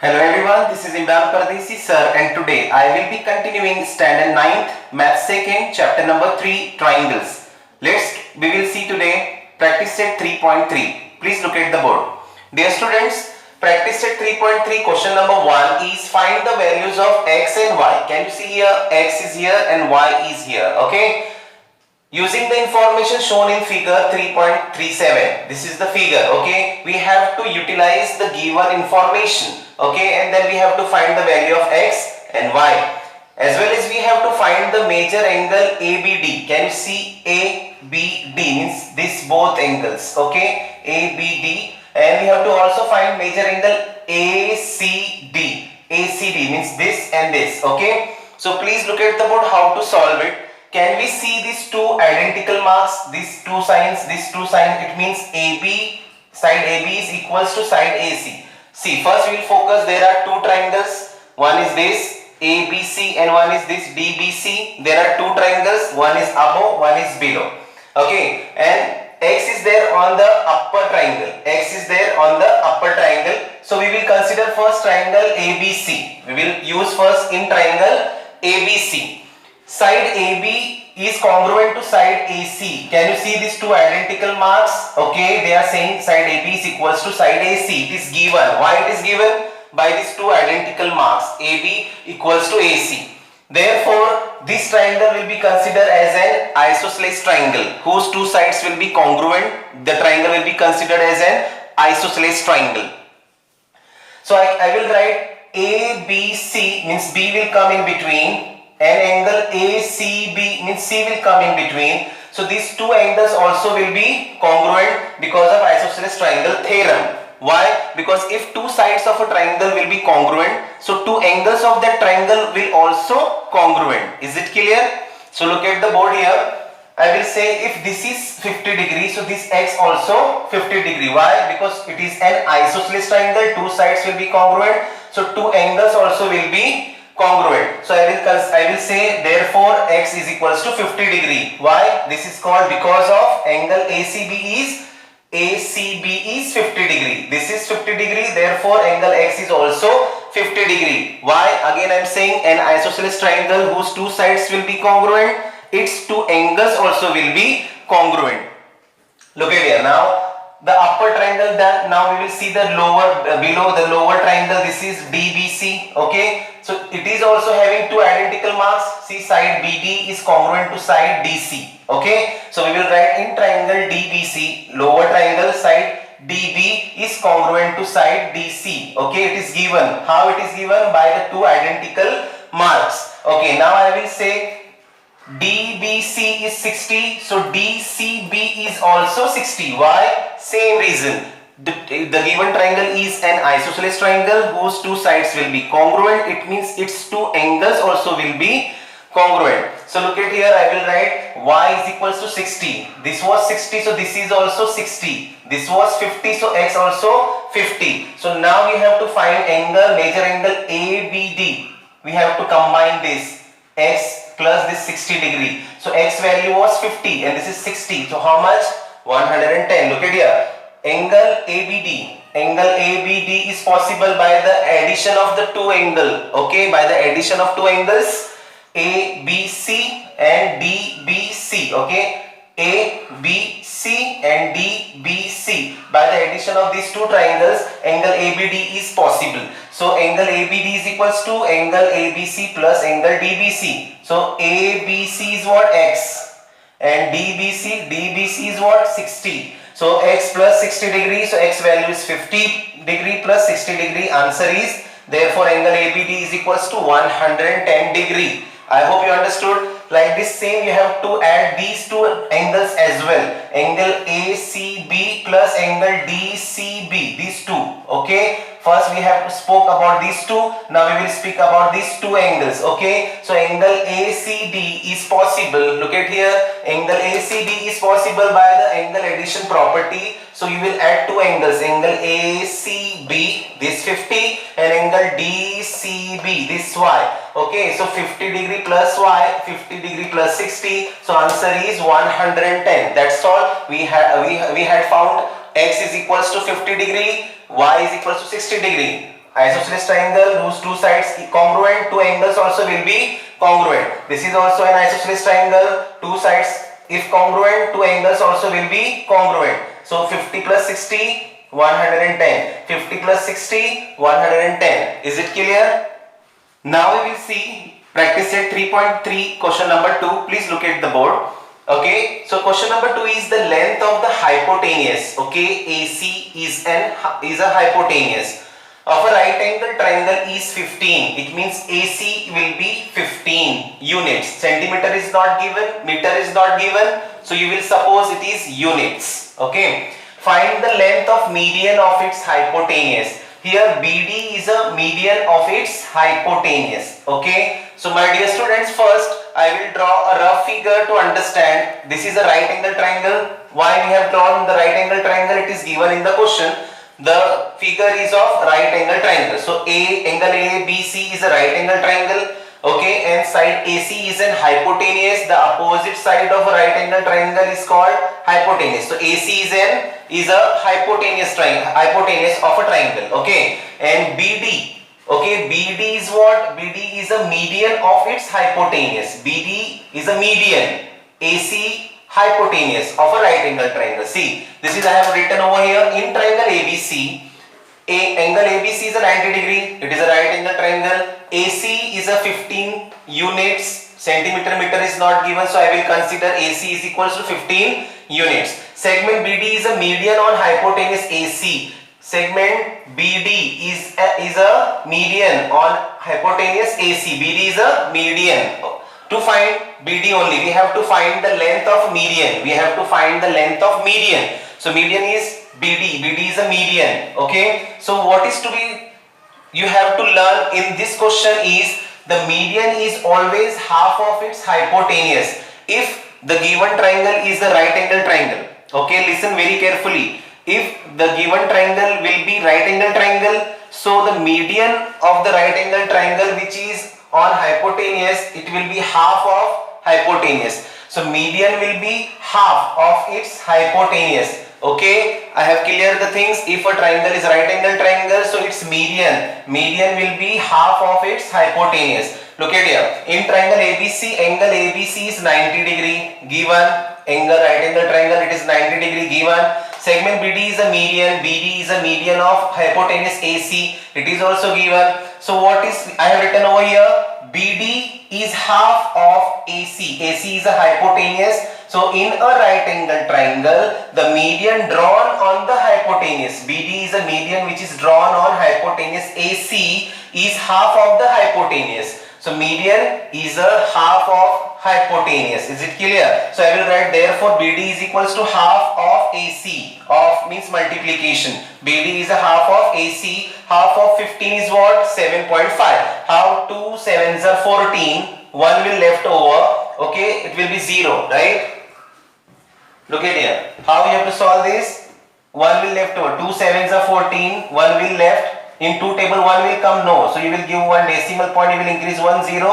Hello everyone, this is Imran Pardesi sir and today I will be continuing standard 9th math second chapter number 3 triangles. We will see today practice set 3.3. Please look at the board. Dear students, practice set 3.3 question number 1 is find the values of x and y. Can you see here x is here and y is here, okay? Using the information shown in figure 3.37, this is the figure, okay? We have to utilize the given information, okay? And then we have to find the value of x and y. As well as we have to find the major angle ABD. Can you see ABD means this both angles, okay? ABD. And we have to also find major angle ACD. ACD means this and this, okay? So please look at the board how to solve it. Can we see these two identical marks, these two signs, it means AB, side AB is equals to side AC. See, first we will focus, there are two triangles, one is this ABC and one is this DBC. There are two triangles, one is above, one is below. Okay, and X is there on the upper triangle. X is there on the upper triangle. So we will consider first triangle ABC. We will use first in triangle ABC. Side AB is congruent to side AC. Can you see these two identical marks? Okay, they are saying side AB is equals to side AC. It is given. Why it is given? By these two identical marks. AB equals to AC. Therefore, this triangle will be considered as an isosceles triangle whose two sides will be congruent. The triangle will be considered as an isosceles triangle. So I will write ABC means B will come in between. And angle ACB means C will come in between. So these two angles also will be congruent because of isosceles triangle theorem. Why? Because if two sides of a triangle will be congruent, so two angles of that triangle will also congruent. Is it clear? So look at the board here. I will say if this is 50 degrees, so this x also 50 degree. Why? Because it is an isosceles triangle, two sides will be congruent. So two angles also will be congruent. So I will say therefore x is equals to 50 degree. Why? This is called because of angle ACB is 50 degree. This is 50 degree. Therefore angle x is also 50 degree. Why? Again I am saying an isosceles triangle whose two sides will be congruent. Its two angles also will be congruent. Look at here now. The upper triangle, now we will see the below the lower triangle. This is DBC. Okay, so it is also having two identical marks. See, side BD is congruent to side DC. Okay, so we will write in triangle DBC, lower triangle side DB is congruent to side DC. Okay, it is given. How it is given? By the two identical marks. Okay, now I will say DBC is 60, so DCB is also 60. Why? Same reason. The given triangle is an isosceles triangle whose two sides will be congruent. It means its two angles also will be congruent. So look at here, I will write y is equals to 60. This was 60, so this is also 60. This was 50, so x also 50. So now we have to find angle, major angle ABD. We have to combine this x plus this 60 degree. So x value was 50 and this is 60. So how much? 110. Look at here. Angle ABD. Angle ABD is possible by the addition of the two angles. Okay, by the addition of two angles ABC and DBC. Okay, ABC and DBC. By the addition of these two triangles, angle ABD is possible. So angle ABD is equals to angle ABC plus angle DBC. So ABC is what? X. And DBC is what? 60. So x plus 60 degree. So x value is 50 degree plus 60 degree. Answer is therefore angle ABD is equals to 110 degree. I hope you understood. Like this same you have to add these two angles as well. Angle ACB plus angle DCB. These two. Okay. First we have spoke about these two. Now we will speak about these two angles. Okay. So angle ACD is possible. Look at here. Angle ACD is possible by the angle addition property. So you will add two angles. Angle ACB, this 50, and angle DCB, this Y. Okay. So 50 degree plus Y, 50 degree plus 60. So answer is 110. That's all. We had found x is equals to 50 degree, y is equals to 60 degree. Isosceles triangle whose two sides congruent, two angles also will be congruent. This is also an isosceles triangle, two sides if congruent, two angles also will be congruent. So 50 plus 60, 110. 50 plus 60, 110. Is it clear? Now we will see practice set 3.3 question number 2. Please look at the board. Okay, so question number 2 is the length of the hypotenuse. Okay, AC is a hypotenuse of a right angle triangle is 15. It means AC will be 15 units. Centimeter is not given, meter is not given, so you will suppose it is units. Okay, find the length of median of its hypotenuse. Here BD is a median of its hypotenuse. Okay, so my dear students, first I will draw a rough figure to understand. This is a right angle triangle. Why we have drawn the right angle triangle? It is given in the question. The figure is of right angle triangle. So angle ABC is a right angle triangle. Okay, and side AC is an hypotenuse. The opposite side of a right angle triangle is called hypotenuse. So AC is a hypotenuse triangle, hypotenuse of a triangle. Okay, and BD. Okay, BD is what? BD is a median of its hypotenuse. BD is a median. AC hypotenuse of a right angle triangle. See, this is I have written over here in triangle ABC. Angle ABC is a 90 degree. It is a right angle triangle. AC is a 15 units. Centimeter, meter is not given, so I will consider AC is equals to 15 units. Segment BD is a median on hypotenuse AC. Segment BD is a median on hypotenuse AC. BD is a median. To find BD only, we have to find the length of median. We have to find the length of median. So median is BD. BD is a median. Okay. So what is to be, you have to learn in this question is the median is always half of its hypotenuse. If the given triangle is a right angle triangle. Okay. Listen very carefully. If the given triangle will be right angle triangle, so the median of the right angle triangle which is on hypotenuse, it will be half of hypotenuse. So median will be half of its hypotenuse. Okay, I have cleared the things. If a triangle is right angle triangle, so its median will be half of its hypotenuse. Look at here. In triangle ABC, angle ABC is 90 degree given. Angle right angle triangle, it is 90 degree given. Segment BD is a median. BD is a median of hypotenuse AC. It is also given. So what is I have written over here? BD is half of AC. AC is a hypotenuse. So in a right angle triangle, the median drawn on the hypotenuse, BD is a median which is drawn on hypotenuse AC, is half of the hypotenuse. So median is a half of hypotenuse. Is it clear? So I will write therefore BD is equals to half of AC. Of means multiplication. BD is a half of AC. Half of 15 is what? 7.5. How 2 sevens are 14. 1 will left over. Okay, it will be 0, right? Look at here. How you have to solve this? 1 will left over. 2 sevens are 14. 1 will left. In 2 table 1 will come, no. So you will give 1 decimal point, you will increase 1 0.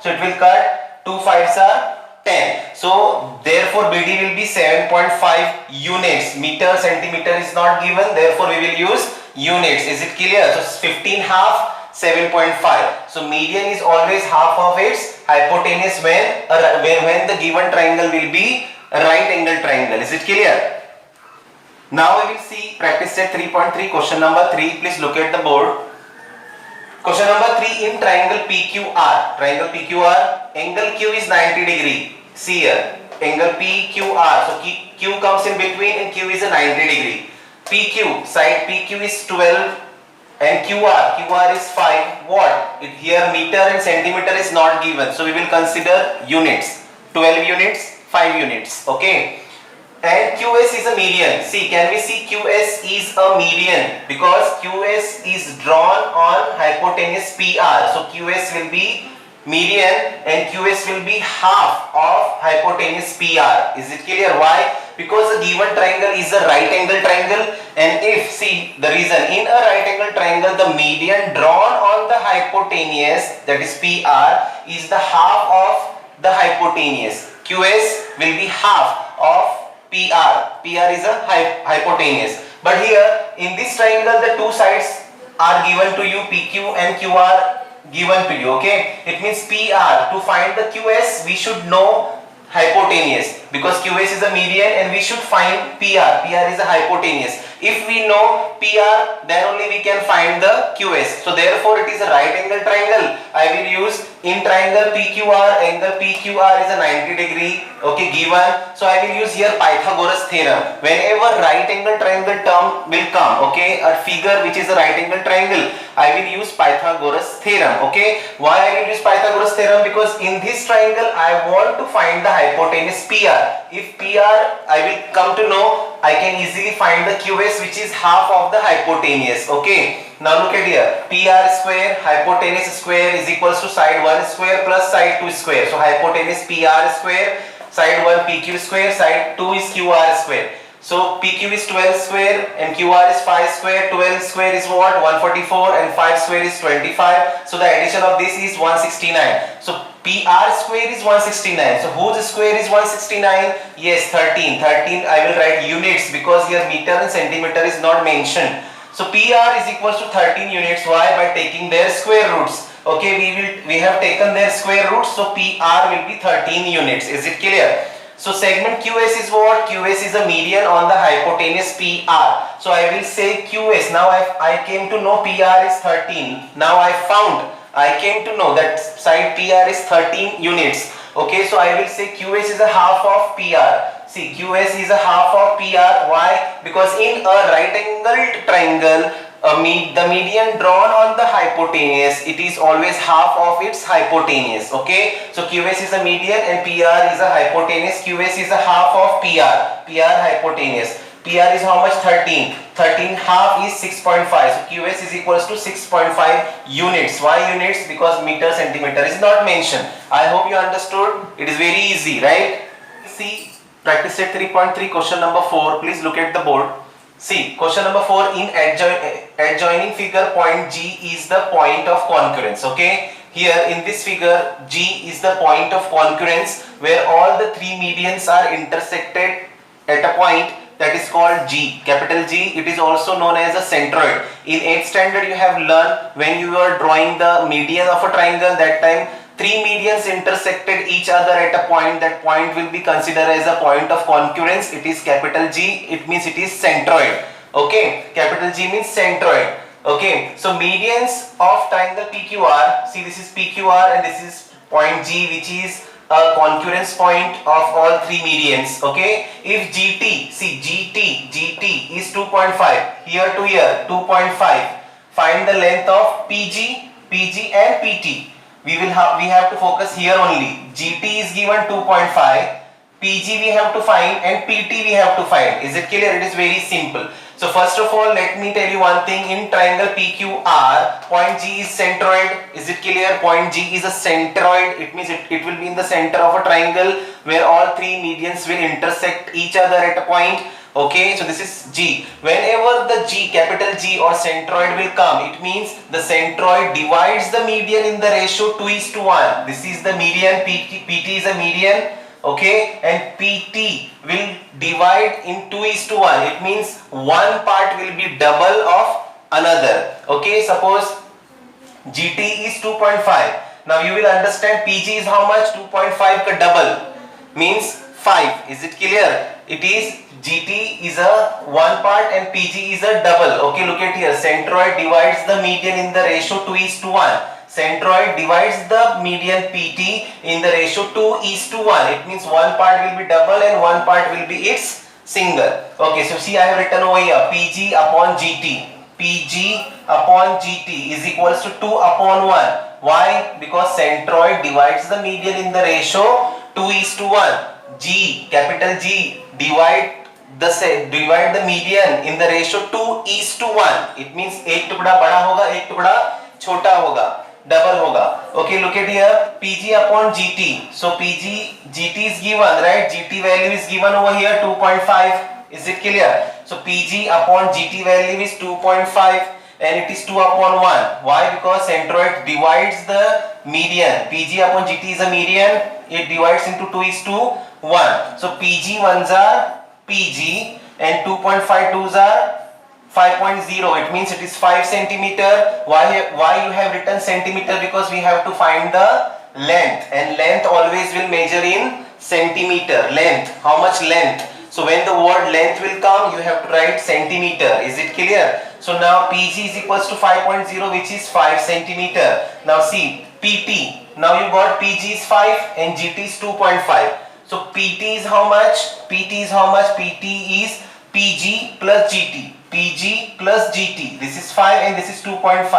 So it will cut. 2 5s are 10. So therefore BD will be 7.5 units. Meter, centimeter is not given. Therefore we will use units. Is it clear? So 15 half, 7.5. So median is always half of its hypotenuse when the given triangle will be a right angle triangle. Is it clear? Now we will see practice set 3.3 question number 3. Please look at the board. Question number 3 in triangle PQR. Triangle PQR, angle Q is 90 degree. See here, angle PQR. So Q comes in between and Q is a 90 degree. PQ, side PQ is 12 and QR is 5. What? Here meter and centimeter is not given. So we will consider units. 12 units, 5 units. Okay. And QS is a median. See, can we see QS is a median? Because QS is drawn on hypotenuse PR. So QS will be median and QS will be half of hypotenuse PR. Is it clear? Why? Because the given triangle is a right angle triangle, and if, see the reason, in a right angle triangle the median drawn on the hypotenuse, that is PR, is the half of the hypotenuse. QS will be half of PR. PR is a hypotenuse. But here in this triangle the two sides are given to you, PQ and QR given to you. Okay, it means PR. To find the QS, we should know hypotenuse, because QS is a median and we should find PR. PR is a hypotenuse. If we know PR, then only we can find the QS. So therefore it is a right angle triangle. I will use in triangle PQR. Angle PQR is a 90 degree. Okay, given. So I will use here Pythagoras theorem. Whenever right angle triangle term will come, okay, a figure which is a right angle triangle, I will use Pythagoras theorem. Okay, why I will use Pythagoras theorem? Because in this triangle I want to find the hypotenuse PR. If PR I will come to know, I can easily find the QS, which is half of the hypotenuse. Okay, now look at here, PR square hypotenuse square is equals to side 1 square plus side 2 square. So hypotenuse PR square, side 1 PQ square, side 2 is QR square. So PQ is 12 square and QR is 5 square. 12 square is what? 144 and 5 square is 25. So the addition of this is 169. So PR square is 169. So whose square is 169? Yes, 13. 13 I will write units, because here meter and centimeter is not mentioned. So PR is equals to 13 units. Why? By taking their square roots. Okay, we have taken their square roots. So PR will be 13 units. Is it clear? So segment QS is what? QS is a median on the hypotenuse PR. So I will say QS. Now I came to know PR is 13. Now I came to know that side PR is 13 units. Okay, so I will say QS is a half of PR. See, QS is a half of PR. Why? Because in a right angled triangle, the median drawn on the hypotenuse, it is always half of its hypotenuse. Okay, so QS is a median and PR is a hypotenuse. QS is a half of PR. PR hypotenuse. PR is how much? 13. 13 half is 6.5. So QS is equals to 6.5 units. Why units? Because meter centimeter is not mentioned. I hope you understood. It is very easy, right? See, practice set 3.3, question number 4. Please look at the board. See, question number 4, in adjoining figure, point G is the point of concurrence. Okay, here in this figure, G is the point of concurrence where all the three medians are intersected at a point that is called G, capital G. It is also known as a centroid. In 8th standard you have learned, when you are drawing the median of a triangle, that time three medians intersected each other at a point. That point will be considered as a point of concurrence. It is capital G. It means it is centroid. Okay, capital G means centroid. Okay, so medians of triangle PQR. See, this is PQR and this is point G, which is a concurrence point of all three medians. Okay, if GT, see GT is 2.5, here to here 2.5. Find the length of PG and PT. We have to focus here only. GT is given 2.5, PG we have to find and PT we have to find. Is it clear? It is very simple. So first of all, let me tell you one thing. In triangle PQR, point G is centroid. Is it clear? Point G is a centroid. It means it will be in the center of a triangle where all three medians will intersect each other at a point. Okay, so this is G. Whenever the G, capital G or centroid will come, it means the centroid divides the median in the ratio 2:1. This is the median, PT is a median. Okay, and PT will divide in 2:1. It means one part will be double of another. Okay, suppose GT is 2.5. Now you will understand PG is how much? 2.5 ka double means 5. Is it clear? It is GT is a one part and PG is a double. Okay, look at here. Centroid divides the median in the ratio 2:1. Centroid divides the median PT in the ratio 2:1. It means one part will be double and one part will be its single. Okay, so see, I have written over here PG upon GT. PG upon GT is equals to 2/1. Why? Because centroid divides the median in the ratio 2:1. G, capital G, divide the median in the ratio 2:1. It means एक टुकड़ा बड़ा होगा, एक टुकड़ा छोटा होगा, double होगा. Okay, look at here, PG upon GT. So GT is given, right? GT value is given over here 2.5. Is it clear? So PG upon GT value is 2.5 and it is 2/1. Why? Because centroid divides the median. PG upon GT is a median. It divides into 2:1. So PG ones are PG and 2.5 twos are 5.0, it means it is 5 centimeter. Why you have written centimeter? Because we have to find the length, and length always will measure in centimeter. Length, how much length? So when the word length will come, you have to write centimeter. Is it clear? So now PG is equals to 5.0, which is 5 centimeter. Now see PT. Now you got PG is 5 and GT is 2.5. So PT is how much? PT is how much? PT is PG plus GT. PG plus GT. This is 5 and this is 2.5.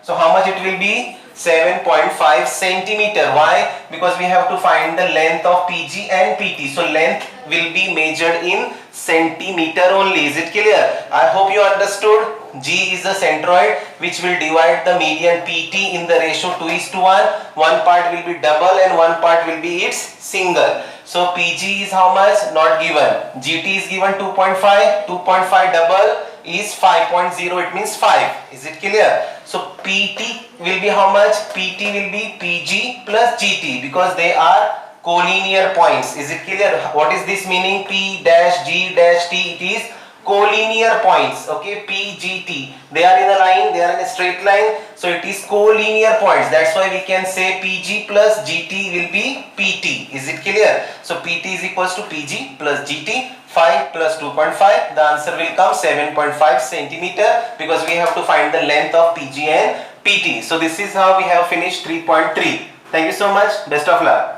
So how much it will be? 7.5 centimeter. Why? Because we have to find the length of PG and PT. So length will be measured in centimeter only. Is it clear? I hope you understood. G is the centroid which will divide the median PT in the ratio 2:1. One part will be double and one part will be its single. So PG is how much? Not given. GT is given 2.5. 2.5 double is 5.0. It means 5. Is it clear? So PT will be how much? PT will be PG plus GT because they are collinear points. Is it clear? What is this meaning? P dash G dash T. It is collinear points. Okay, P, G, T. They are in a line. They are in a straight line. So it is collinear points. That's why we can say PG plus GT will be PT. Is it clear? So PT is equals to PG plus GT. 5 plus 2.5. The answer will come 7.5 centimeter because we have to find the length of PG and PT. So this is how we have finished 3.3. Thank you so much. Best of luck.